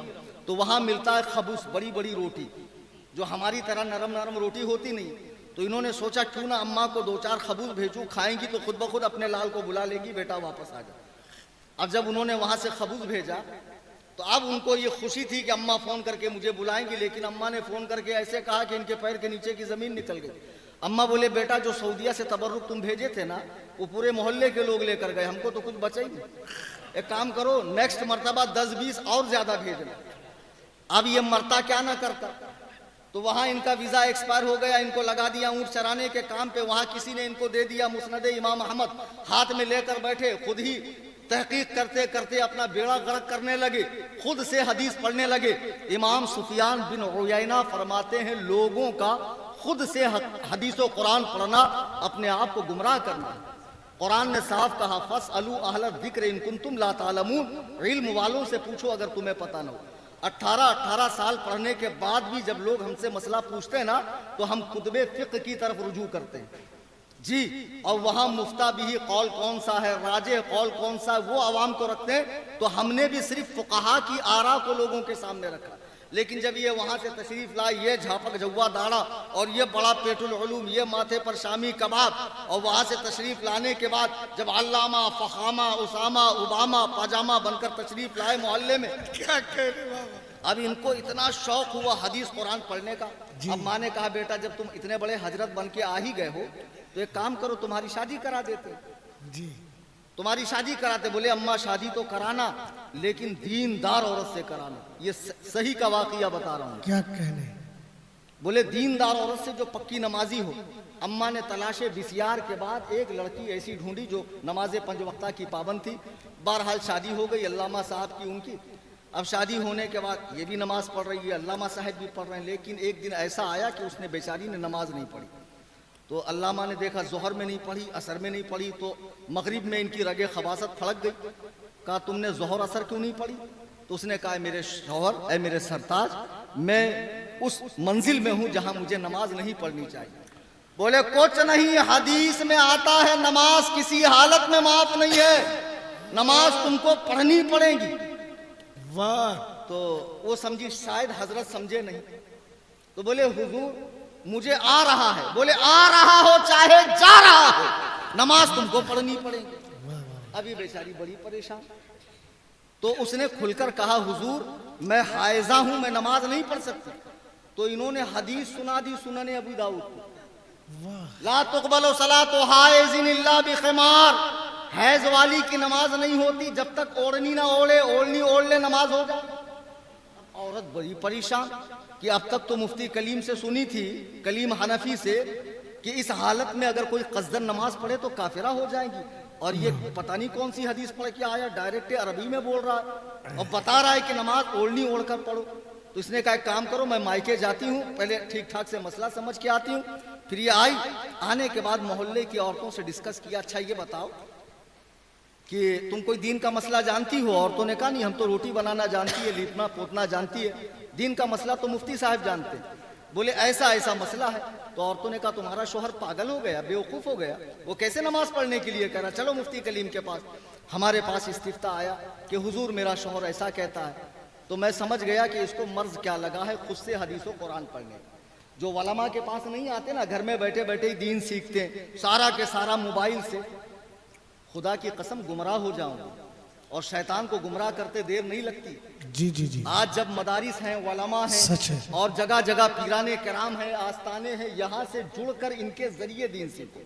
تو وہاں ملتا ہے خبوس, بڑی بڑی روٹی جو ہماری طرح نرم نرم روٹی ہوتی نہیں. تو انہوں نے سوچا کیوں نہ اماں کو 2-4 خبوس بھیجوں, کھائیں گی تو خود بخود اپنے لال کو بلا لے گی, بیٹا واپس آ جا. اب جب انہوں نے وہاں سے خبوز بھیجا تو اب ان کو یہ خوشی تھی کہ اماں فون کر کے مجھے بلائیں گی, لیکن اماں نے فون کر کے ایسے کہا کہ ان کے پیر کے نیچے کی زمین نکل گئی. اماں بولے بیٹا جو سعودیہ سے تبرک تم بھیجے تھے نا وہ پورے محلے کے لوگ لے کر گئے, ہم کو تو کچھ بچا ہی نہیں. ایک کام کرو نیکسٹ مرتبہ 10-20 اور زیادہ بھیجنا. اب یہ مرتا کیا نہ کرتا. تو وہاں ان کا ویزا ایکسپائر ہو گیا, ان کو لگا دیا اونٹ چرانے کے کام پہ. وہاں کسی نے ان کو دے دیا مسند امام احمد, ہاتھ میں لے کر بیٹھے, خود ہی تحقیق کرتے کرتے اپنا بیڑا غرق کرنے لگے, خود سے حدیث پڑھنے لگے. امام سفیان بن عیینہ فرماتے ہیں لوگوں کا خود سے حدیث و قرآن پڑھنا اپنے آپ کو گمراہ کرنا. قرآن نے صاف کہا فاسألوا اہل الذکر ان کنتم لا تعلمون, علم والوں سے پوچھو اگر تمہیں پتہ نہ ہو. 18 سال پڑھنے کے بعد بھی جب لوگ ہم سے مسئلہ پوچھتے ہیں نا تو ہم کتب فقہ کی طرف رجوع کرتے ہیں جی, اور وہاں مفتہ بھی قول کون سا ہے, راجح قول کون سا ہے, وہ عوام کو رکھتے ہیں. تو ہم نے بھی صرف فقہا کی آراء کو لوگوں کے سامنے رکھا. لیکن جب یہ وہاں سے تشریف لائے, یہ جھاپک جوا داڑا اور یہ بڑا پیٹ العلوم, یہ ماتھے پر شامی کباب, اور وہاں سے تشریف لانے کے بعد جب علامہ فخامہ اسامہ اوباما پاجامہ بن کر تشریف لائے محلے میں, کیا کہنے بابا. اب ان کو اتنا شوق ہوا حدیث قرآن پڑھنے کا. اب ماں نے کہا بیٹا جب تم اتنے بڑے حضرت بن کے آ ہی گئے ہو تو ایک کام کرو تمہاری شادی کرا دیتے. جی تمہاری شادی کراتے. بولے اماں شادی تو کرانا لیکن دیندار عورت سے کرانا. یہ صحیح کا واقعہ بتا رہا ہوں. کیا کہنے. بولے دیندار عورت سے جو پکی نمازی ہو. اماں نے تلاش بسیار کے بعد ایک لڑکی ایسی ڈھونڈی جو نماز 5 وقتہ کی پابند تھی. بہرحال شادی ہو گئی علامہ صاحب کی ان کی. اب شادی ہونے کے بعد یہ بھی نماز پڑھ رہی ہے, علامہ صاحب بھی پڑھ رہے ہیں, لیکن ایک دن ایسا آیا کہ اس نے بیچاری نے نماز نہیں پڑھی. تو علامہ نے دیکھا ظہر میں نہیں پڑھی, عصر میں نہیں پڑھی, تو مغرب میں ان کی رگے خباثت پھڑک گئی. کہا تم نے ظہر عصر کیوں نہیں پڑھی؟ تو اس نے کہا میرے شوہر, اے میرے سرتاج, میں اس منزل میں ہوں جہاں مجھے نماز نہیں پڑھنی چاہیے. بولے کچھ نہیں, حدیث میں آتا ہے نماز کسی حالت میں معاف نہیں ہے, نماز تم کو پڑھنی پڑے گی. واہ. تو وہ سمجھی شاید حضرت سمجھے نہیں. تو بولے حضور مجھے آ رہا ہے. بولے آ رہا ہو چاہے جا رہا ہو, نماز تم کو پڑھنی پڑے گی. ابھی بیچاری بڑی پریشان. تو اس نے کھل کر کہا حضور میں حائضہ ہوں, میں نماز نہیں پڑھ سکتی. تو انہوں نے حدیث سنا دی سنن ابو داؤد کو, لا تقبل صلاۃ حائض الا بخمار, حیض والی کی نماز نہیں ہوتی جب تک اوڑھنی نہ اوڑھے, اوڑھنی اوڑھ لے نماز ہو جائے. عورت بڑی پریشان کہ اب تک تو مفتی کلیم سے سنی تھی, کلیم حنفی سے, کہ اس حالت میں اگر کوئی قصدن نماز پڑھے تو کافرہ ہو جائے گی. اور یہ پتہ نہیں کون سی حدیث پڑھ کے آیا، ڈائریکٹ عربی میں بول رہا ہے اور بتا رہا ہے کہ نماز اوڑھنی اوڑھ کر پڑھو۔ تو اس نے کہا ایک کام کرو، میں مائکے جاتی ہوں، پہلے ٹھیک ٹھاک سے مسئلہ سمجھ کے آتی ہوں۔ پھر یہ آئی، آنے کے بعد محلے کی عورتوں سے ڈسکس کیا، اچھا یہ بتاؤ کہ تم کوئی دین کا مسئلہ جانتی ہو؟ عورتوں نے کہا نہیں، ہم تو روٹی بنانا جانتی ہے، لیپنا پوتنا جانتی ہے، دین کا مسئلہ تو مفتی صاحب جانتے ہیں۔ بولے ایسا ایسا مسئلہ ہے۔ تو عورتوں نے کہا تمہارا شوہر پاگل ہو گیا، بیوقوف ہو گیا، وہ کیسے نماز پڑھنے کے لیے کہہ رہا؟ چلو مفتی کلیم کے پاس۔ ہمارے پاس استفتاء آیا کہ حضور میرا شوہر ایسا کہتا ہے۔ تو میں سمجھ گیا کہ اس کو مرض کیا لگا ہے خود سے حدیث و قرآن پڑھنے۔ جو علماء کے پاس نہیں آتے نا، گھر میں بیٹھے بیٹھے ہی دین سیکھتے ہیں، سارا کے سارا موبائل سے۔ خدا کی قسم گمراہ ہو جاؤں گا، اور شیطان کو گمراہ کرتے دیر نہیں لگتی۔ جی جی جی آج جب مدارس ہیں، علماء سچ ہے۔ ہیں، اور جگہ جگہ پیرانے کرام ہیں، آستانے ہیں، یہاں سے جڑ کر ان کے ذریعے دین سیکھو۔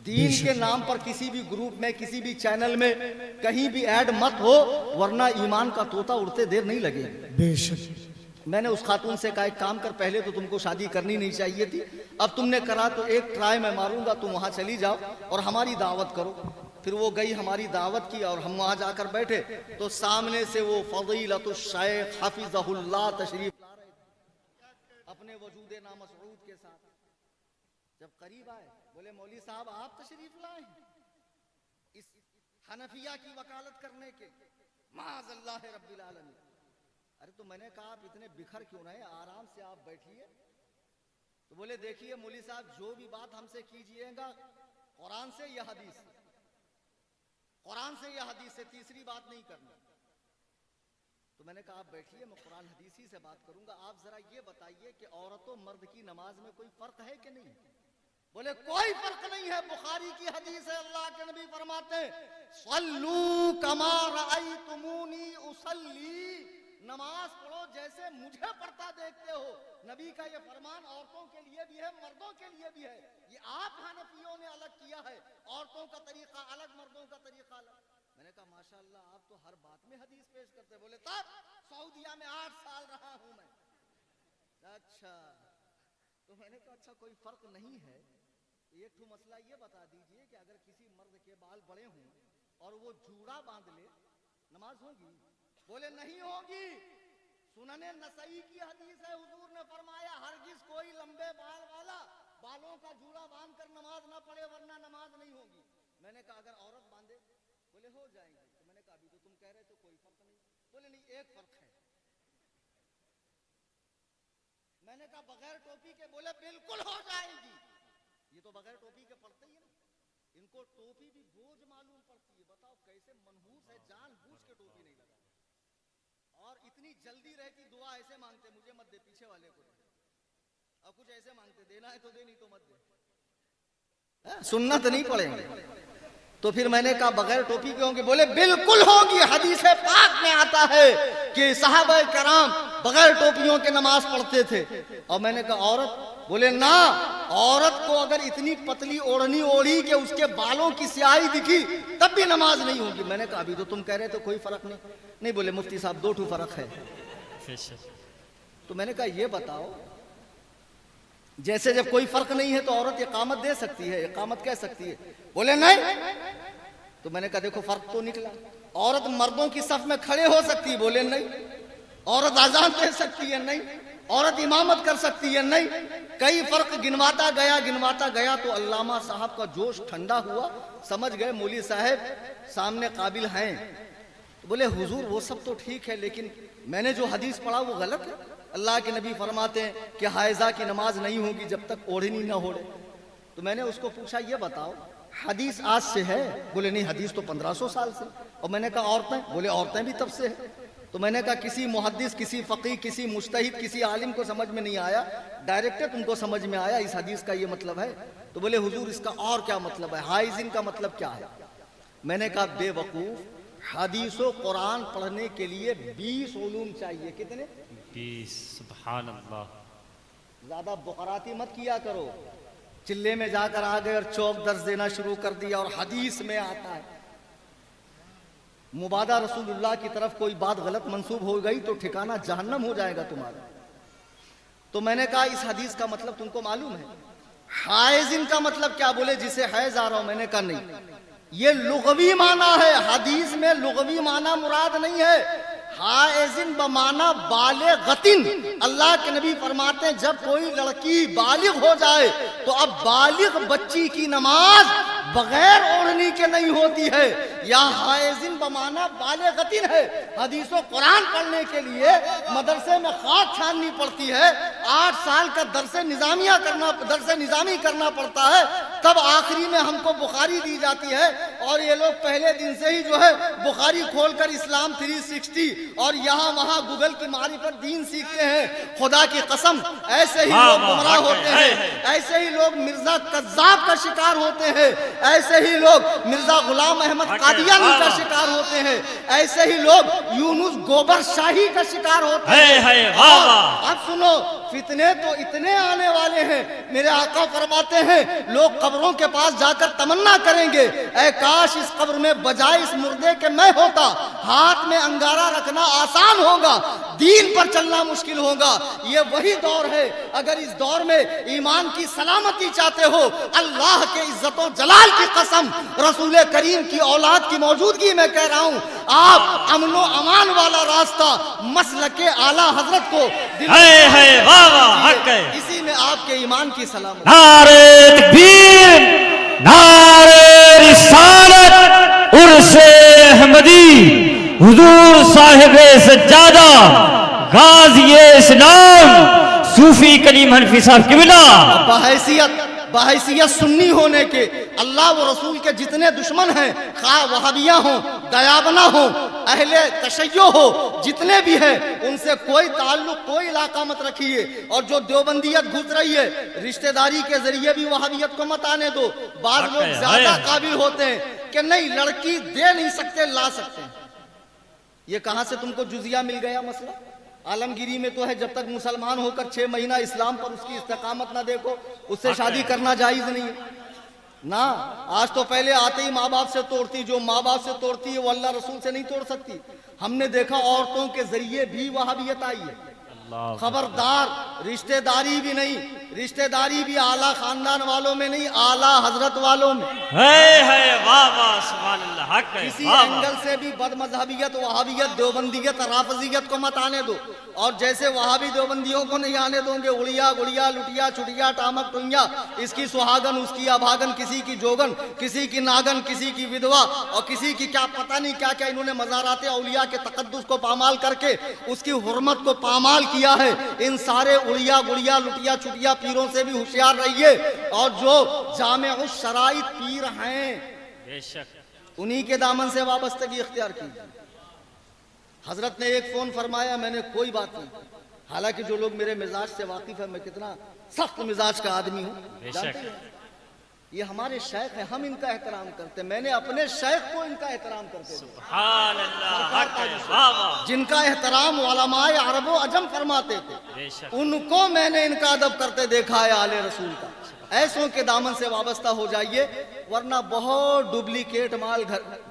دین کے نام پر کسی بھی گروپ میں، کسی بھی چینل میں کہیں بھی ایڈ مت ہو، ورنہ ایمان کا طوطا اڑتے دیر نہیں لگے۔ بے شک میں نے اس خاتون سے کہا ایک کام کر، پہلے تو تم کو شادی کرنی نہیں چاہیے تھی، اب تم نے کرا تو ایک ٹرائی میں ماروں گا، تم وہاں چلی جاؤ اور ہماری دعوت کرو۔ پھر وہ گئی، ہماری دعوت کی، اور ہم وہاں جا کر بیٹھے تو سامنے سے وہ فضیلت الشیخ حفظہ اللہ تشریف لا رہے تھے اپنے وجود نامسعود کے ساتھ۔ جب قریب آئے بولے مولوی صاحب آپ تشریف لائے ہیں اس حنفیہ کی وکالت کرنے کے؟ معاذ اللہ رب العالمین۔ ارے تو میں نے کہا آپ اتنے بکھر کیوں رہے، آرام سے آپ بیٹھیے۔ تو بولے دیکھیے مولوی صاحب، جو بھی بات ہم سے کیجئے گا قرآن سے یا حدیث سے، قرآن سے یا حدیث سے، تیسری بات نہیں کرنا۔ تو میں نے کہا آپ بیٹھیے، میں قرآن حدیثی سے بات کروں گا، آپ ذرا یہ بتائیے کہ عورت و مرد کی نماز میں کوئی فرق ہے کہ نہیں؟ بولے کوئی فرق نہیں ہے، بخاری کی حدیث ہے، اللہ کے نبی فرماتے ہیں صلو کما رأیتمونی اصلی، نماز پڑھو جیسے مجھے پڑھتا دیکھتے ہو۔ نبی کا یہ فرمان عورتوں کے لیے بھی ہے، مردوں کے لیے بھی ہے۔ یہ آپ حنفیوں نے الگ کیا ہے، عورتوں کا طریقہ الگ، مردوں کا طریقہ الگ۔ میں نے کہا ماشاءاللہ آپ تو ہر بات میں حدیث پیش کرتے۔ بولے تب سعودیہ میں 8 سال رہا ہوں میں۔ اچھا، تو میں نے کہا اچھا کوئی فرق نہیں ہے، ایک تو مسئلہ یہ بتا دیجئے کہ اگر کسی مرد کے بال بڑے ہوں اور وہ جوڑا باندھ لے، نماز ہوگی؟ بولے نہیں ہوگی۔ سنن نسائی کی حدیث ہے، حضور نے فرمایا ہرگز کوئی لمبے بال والا بالوں کا جوڑا باندھ کر نماز نہ پڑھے، ورنہ نماز نہیں ہوگی۔ میں نے کہا اگر عورت باندھے؟ بولے ہو جائیں گے۔ تو میں نے کہا ابھی تو تم کہہ رہے تو کوئی فرق نہیں۔ بولے نہیں ایک فرق ہے۔ میں نے کہا بغیر ٹوپی کے؟ بولے بالکل ہو جائے گی۔ یہ تو بغیر ٹوپی کے پڑھتے ہی ہے نا، ان کو ٹوپی بھی بوجھ معلوم پڑتی ہے۔ بتاؤ کیسے منحوس ہے، جان بوجھ کے ٹوپی نہیں لگا، اور اتنی جلدی رہتی دعا ایسے مانگتے مجھے مت دے، پیچھے والے کو دے، اور کچھ ایسے مانگتے دینا ہے تو دے، نہیں تو مت دے، سنت نہیں پڑھیں گے۔ تو پھر میں نے کہا بغیر ٹوپی کے ہوں گے؟ بولے بالکل ہوگی، حدیث پاک میں آتا ہے کہ صحابہ کرام بغیر ٹوپیوں کے نماز پڑھتے تھے۔ اور میں نے کہا عورت؟ بولے نا، عورت کو اگر اتنی پتلی اوڑھنی اوڑھی کہ اس کے بالوں کی سیاہی دکھی تب بھی نماز نہیں ہوگی۔ میں نے کہا ابھی تو تم کہہ رہے تو کوئی فرق نہیں۔ نہیں، بولے مفتی صاحب 2 فرق ہے۔ تو میں نے کہا یہ بتاؤ، جیسے جب کوئی فرق نہیں ہے تو عورت اقامت دے سکتی ہے، اقامت کہہ سکتی ہے؟ بولے نہیں۔ تو میں نے کہا دیکھو فرق تو نکلا، عورت مردوں کی صف میں کھڑے ہو سکتی ہے؟ بولے نہیں۔ عورت اذان دے سکتی ہے؟ نہیں۔ عورت امامت کر سکتی ہے؟ نہیں۔ کئی فرق گنواتا گیا تو علامہ صاحب کا جوش ٹھنڈا ہوا، سمجھ گئے مولوی صاحب سامنے قابل ہیں۔ بولے حضور وہ سب تو ٹھیک ہے، لیکن میں نے جو حدیث پڑھا وہ غلط ہے۔ اللہ کے نبی فرماتے ہیں کہ حائضہ کی نماز نہیں ہوگی جب تک اوڑھنی نہ اوڑھے۔ تو میں نے اس کو پوچھا یہ بتاؤ حدیث آج سے ہے؟ بولے نہیں، حدیث تو 1500 سال سے۔ اور میں نے کہا عورتیں؟ بولے عورتیں بھی تب سے ہیں۔ تو میں نے کہا کسی محدث، کسی فقیہ، کسی مجتہد، کسی عالم کو سمجھ میں نہیں آیا، ڈائریکٹ تم کو سمجھ میں آیا اس حدیث کا یہ مطلب ہے؟ تو بولے حضور اس کا اور کیا مطلب ہے، حائضین کا مطلب کیا ہے؟ میں نے کہا بے وقوف، حدیث و قرآن پڑھنے کے لیے 20 علوم چاہیے۔ کتنے؟ 20۔ سبحان اللہ۔ زیادہ بقراتی مت کیا کرو، چلے میں جا کر آ گئے اور چوک درس دینا شروع کر دیا اور حدیث میں آتا ہے۔ مبادہ رسول اللہ کی طرف کوئی بات غلط منسوب ہو گئی تو ٹھکانہ جہنم ہو جائے گا تمہارا۔ تو میں نے کہا اس حدیث کا مطلب تم کو معلوم ہے؟ حائض کا مطلب کیا؟ بولے جسے حیض آ رہا ہوں۔ میں نے کہا نہیں، یہ لغوی معنی ہے، حدیث میں لغوی معنی مراد نہیں ہے۔ حائزن بمعنی بالغتن، اللہ کے نبی فرماتے ہیں جب کوئی لڑکی بالغ ہو جائے تو اب بالغ بچی کی نماز بغیر اوڑھنی کے نہیں ہوتی ہے۔ یا حائزن بمعنی بالغتن ہے۔ حدیث و قرآن پڑھنے کے لیے مدرسے میں خاک چھاننی پڑتی ہے، 8 سال کا درس نظامی کرنا پڑتا ہے، تب آخری میں ہم کو بخاری دی جاتی ہے، اور یہ لوگ پہلے دن سے ہی جو ہے بخاری کھول کر اسلام 360 اور یہاں وہاں گوگل کی معرفت دین سیکھتے ہیں۔ خدا کی قسم ایسے ہی لوگ گمراہ ہوتے ہیں، ایسے ہی لوگ مرزا کذاب کا شکار ہوتے ہیں، ایسے ہی لوگ مرزا غلام احمد قادیانی کا شکار ہوتے ہیں، ایسے ہی لوگ یونس گوبر شاہی کا شکار ہوتے ہیں۔ اب سنو، فتنے تو اتنے آنے والے ہیں، میرے آقا فرماتے ہیں لوگ قبروں کے پاس جا کر تمنا کریں گے اے کاش اس قبر میں بجائے اس مردے کے میں ہوتا، ہاتھ میں انگارہ رکھنا آسان ہوگا، دین پر چلنا مشکل ہوگا۔ یہ وہی دور ہے، اگر اس دور میں ایمان کی سلامتی چاہتے ہو، اللہ کے عزت و جلال کی قسم، رسول کریم کی اولاد کی موجودگی میں کہہ رہا ہوں، آپ امن و امان والا راستہ مسلک اعلیٰ حضرت کو اسی میں آپ کے ایمان کی سلامتی۔ نعرہ تکبیر، نعرہ رسالت، عرس احمدی، حضور صاحب سجادہ، غازی اسلام، صوفی کلیم حنفی صاحب کی بلا بحیثیت سنی ہونے کے اللہ و رسول کے جتنے دشمن ہیں، خواہ وہابیہ ہوں، دیابنا ہوں، اہل تشیع ہو، جتنے بھی ہیں ان سے کوئی تعلق، کوئی علاقہ مت رکھیے، اور جو دیوبندیت گھس رہی ہے رشتہ داری کے ذریعے بھی وہابیت کو مت آنے دو۔ بعض لوگ زیادہ قابل ہوتے ہیں کہ نہیں لڑکی دے نہیں سکتے، لا سکتے ہیں۔ یہ کہاں سے تم کو جزیہ مل گیا مسئلہ؟ عالمگیری میں تو ہے جب تک مسلمان ہو کر 6 مہینہ اسلام پر اس کی استقامت نہ دیکھو اس سے شادی کرنا جائز نہیں ہے نا۔ آج تو پہلے آتے ہی ماں باپ سے توڑتی، جو ماں باپ سے توڑتی ہے وہ اللہ رسول سے نہیں توڑ سکتی۔ ہم نے دیکھا عورتوں کے ذریعے بھی وہابیت آئی ہے۔ خبردار، رشتہ داری بھی نہیں، رشتہ داری بھی اعلیٰ خاندان والوں میں نہیں، اعلیٰ حضرت والوں میں۔ کسی اینگل سے بھی بد مذہبیت، وہابیت، دیوبندیت، رافضیت کو مت آنے دو، اور جیسے وہابی دیوبندیوں کو نہیں آنے دوں گے اڑیا گڑیا لٹیا چٹیا ٹامک ٹوئیا، اس کی سہاگن اس کی ابھاگن، کسی کی جوگن کسی کی ناگن، کسی کی ودوا اور کسی کی کیا پتہ نہیں کیا کیا انہوں نے مزارات اولیاء کے تقدس کو پامال کر کے اس کی حرمت کو پامال کیا ہے۔ ان سارے اڑیا گڑیا لٹیا چٹیا پیروں سے بھی ہوشیار رہیے، اور جو جامع الشرائط پیر ہیں بے شک انہی کے دامن سے وابستگی اختیار کیجیے۔ حضرت نے ایک فون فرمایا، میں نے کوئی بات نہیں، حالانکہ جو لوگ میرے مزاج سے واقف ہیں، میں کتنا سخت مزاج کا آدمی ہوں، بے جانتے شک ہیں؟ یہ ہمارے شیخ ہیں، ہم ان کا احترام کرتے ہیں، میں نے اپنے شیخ کو ان کا احترام کرتے تھے، سبحان اللہ، حق ہے، واہ واہ، جن کا احترام علماء عرب و عجم فرماتے تھے، بے شک ان کو میں نے ان کا ادب کرتے دیکھا ہے آل رسول کا۔ ایسوں کے دامن سے وابستہ ہو جائیے، ورنہ بہت ڈپلیکیٹ مال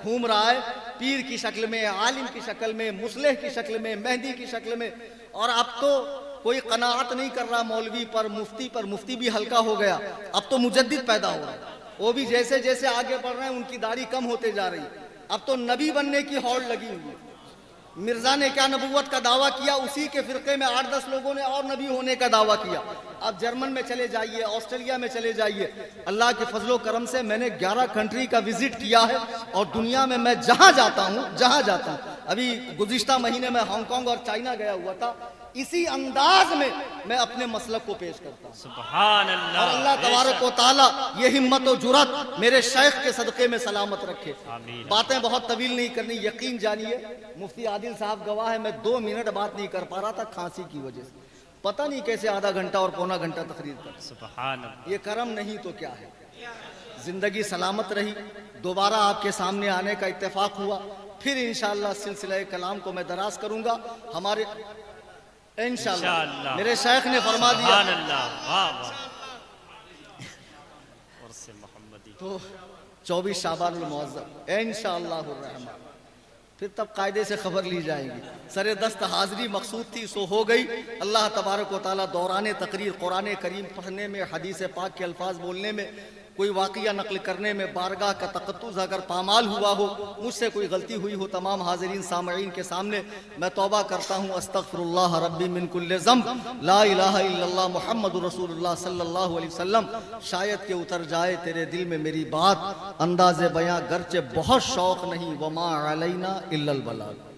گھوم رہا ہے، پیر کی شکل میں، عالم کی شکل میں، مصلح کی شکل میں، مہدی کی شکل میں، اور اب تو کوئی قناعت نہیں کر رہا مولوی پر، مفتی بھی ہلکا ہو گیا، اب تو مجدد پیدا ہو رہا ہے، وہ بھی جیسے جیسے آگے بڑھ رہے ہیں ان کی داڑھی کم ہوتے جا رہی ہے، اب تو نبی بننے کی ہوڑ لگی ہوئی ہے۔ مرزا نے کیا نبوت کا دعویٰ کیا، اسی کے فرقے میں 8-10 لوگوں نے اور نبی ہونے کا دعویٰ کیا۔ اب جرمن میں چلے جائیے، آسٹریلیا میں چلے جائیے، اللہ کے فضل و کرم سے میں نے 11 کنٹری کا وزٹ کیا ہے، اور دنیا میں میں جہاں جاتا ہوں، ابھی گزشتہ مہینے میں ہانگ کانگ اور چائنا گیا ہوا تھا، اسی انداز میں میں اپنے مسلک کو پیش کرتا ہوں، سبحان اللہ، اور اللہ تبارک و تعالیٰ یہ ہمت و جرات میرے شیخ کے صدقے میں سلامت رکھے۔ آمین۔ باتیں بہت طویل نہیں کرنی، یقین جانیے مفتی عادل صاحب گواہ ہے، میں 2 منٹ بات نہیں کر پا رہا تھا کھانسی کی وجہ سے، پتہ نہیں کیسے آدھا گھنٹہ اور پونا گھنٹہ تقریر کر، سبحان اللہ، یہ کرم نہیں تو کیا ہے۔ زندگی سلامت رہی، دوبارہ آپ کے سامنے آنے کا اتفاق ہوا، پھر انشاءاللہ سلسلہ کلام کو میں دراز کروں گا، ہمارے انشاءاللہ میرے شیخ نے فرما دیا سبحان اللہ، واہ واہ، عرس محمدی، تو 24 شعبان المعظم انشاءاللہ الرحمن، پھر تب قاعدے سے خبر لی جائے گی۔ سر دست حاضری مقصود تھی سو ہو گئی، اللہ تبارک و تعالیٰ دوران تقریر قرآن کریم پڑھنے میں، حدیث پاک کے الفاظ بولنے میں کوئی واقعہ نقل کرنے میں بارگاہ کا تقدس اگر پامال ہوا ہو، مجھ سے کوئی غلطی ہوئی ہو، تمام حاضرین سامعین کے سامنے میں توبہ کرتا ہوں۔ استغفر اللہ ربی من کل ذنب، لا الہ الا اللہ محمد رسول اللہ صلی اللہ علیہ وسلم۔ شاید کہ اتر جائے تیرے دل میں میری بات، انداز بیاں گرچہ بہت شوق نہیں، وما علینا الا البلاغ۔